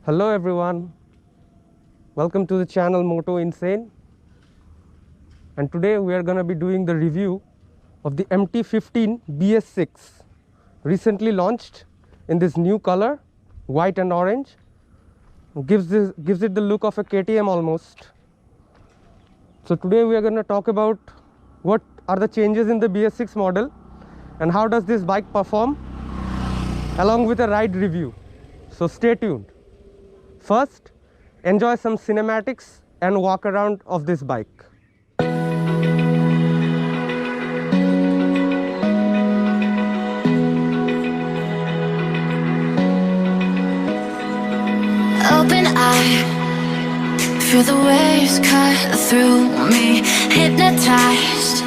Hello everyone, welcome to the channel MotoInsane, and today we are going to be doing the review of the MT-15 BS6, recently launched in this new color, white and orange. Gives it the look of a KTM almost. So today we are going to talk about what are the changes in the BS6 model and how does this bike perform, along with a ride review. So stay tuned. First, enjoy some cinematics and walk around of this bike. Open eye, feel the waves cut through me, hypnotized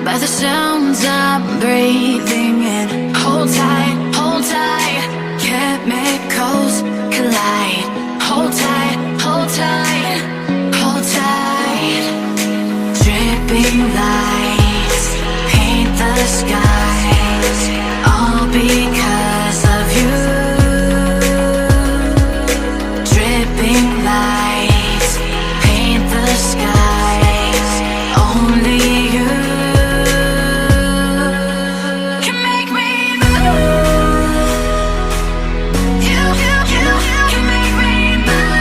by the sounds I'm breathing in. Hold tight, chemicals collide. Hold tight, hold tight, hold tight. Dripping lights paint the skies, all because of you. Dripping lights paint the skies, only you can make me move. You can make me move.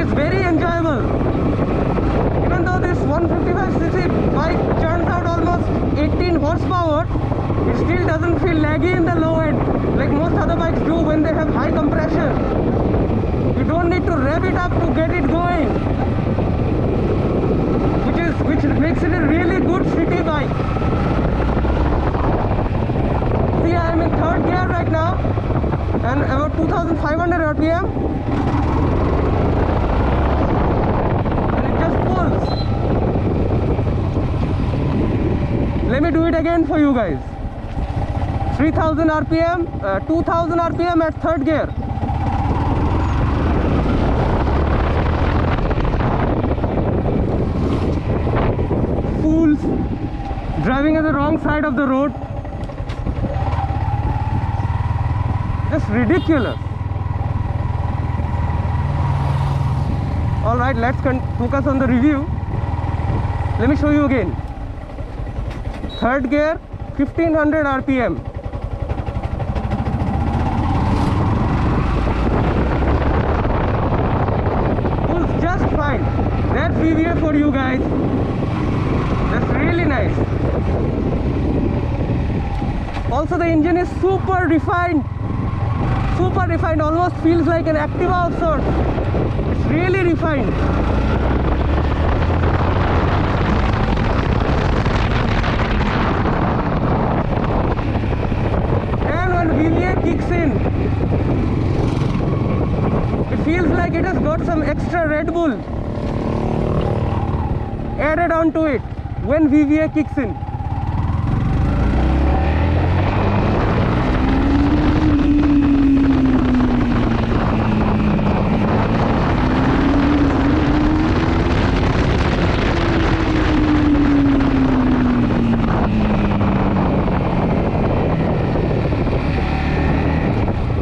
It's very enjoyable. Even though this 155cc bike churns out almost 18 horsepower, it still doesn't feel laggy in the low end like most other bikes do when they have high compression. You don't need to rev it up to get it going, which makes it a really good city bike. See, I am in third gear right now and about 2500 RPM, and it just pulls. Let me do it again for you guys. 3000 RPM, 2000 RPM at third gear. Fools driving at the wrong side of the road. Just ridiculous. Alright, let's focus on the review. Let me show you again. Third gear, 1500 RPM. Pulls just fine. That's VVA for you guys. That's really nice. Also, the engine is super refined. Super refined, almost feels like an Activa of sorts. It's really refined. And when VVA kicks in, it feels like it has got some extra Red Bull added onto it when VVA kicks in.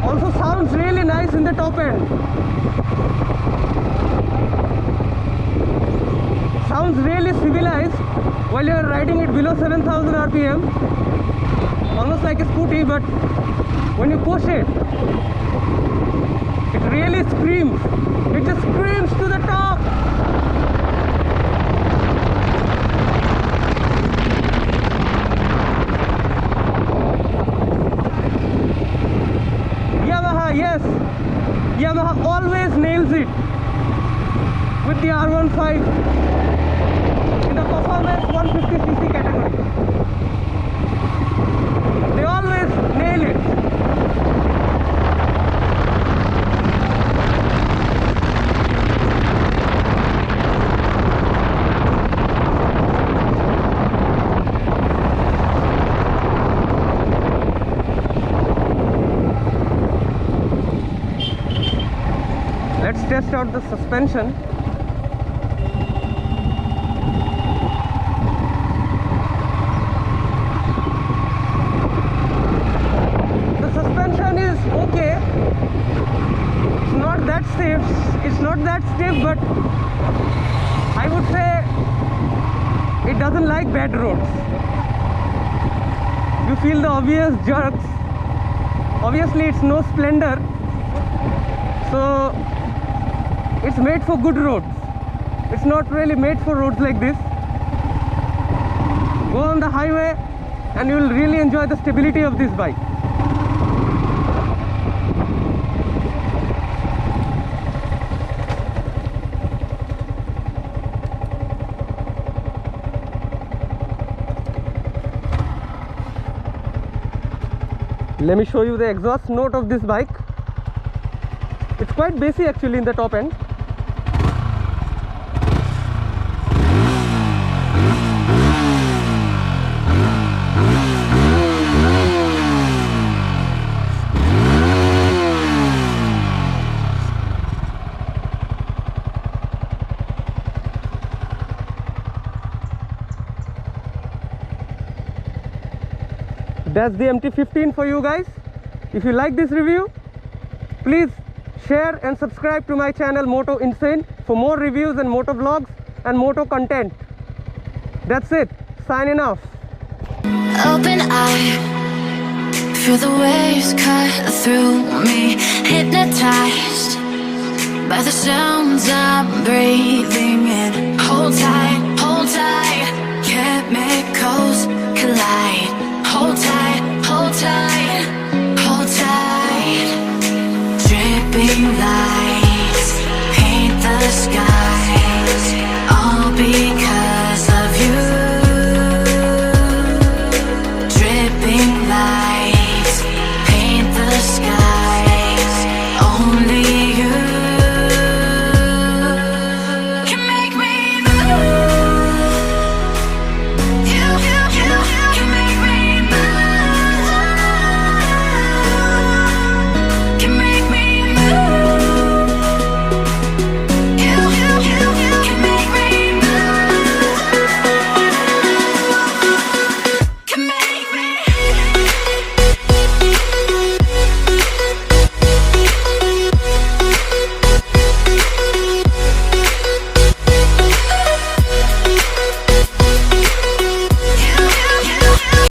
Also sounds really nice in the top end. Sounds really civilized while you are riding it below 7000 RPM. Almost like a scooty, but when you push it, it really screams. It just screams to the top. Yamaha, yes. Yamaha always nails it with the R15 in the performance 150cc category. They always nail it. Let's test out the suspension. The suspension is okay. It's not that stiff. It's not that stiff, but I would say it doesn't like bad roads. You feel the obvious jerks. Obviously, it's no Splendor, so it's made for good roads. It's not really made for roads like this. Go on the highway and you will really enjoy the stability of this bike. Let me show you the exhaust note of this bike. It's quite bassy actually in the top end. That's the MT-15 for you guys. If you like this review, please share and subscribe to my channel MotoInsane for more reviews and moto vlogs and moto content. That's it. Signing off. Open eye, feel the waves cut through me, hypnotized by the sounds I'm breathing in. Hold tight, chemicals collide. Hold tight, hold tight, hold tight. Dripping lights paint the sky.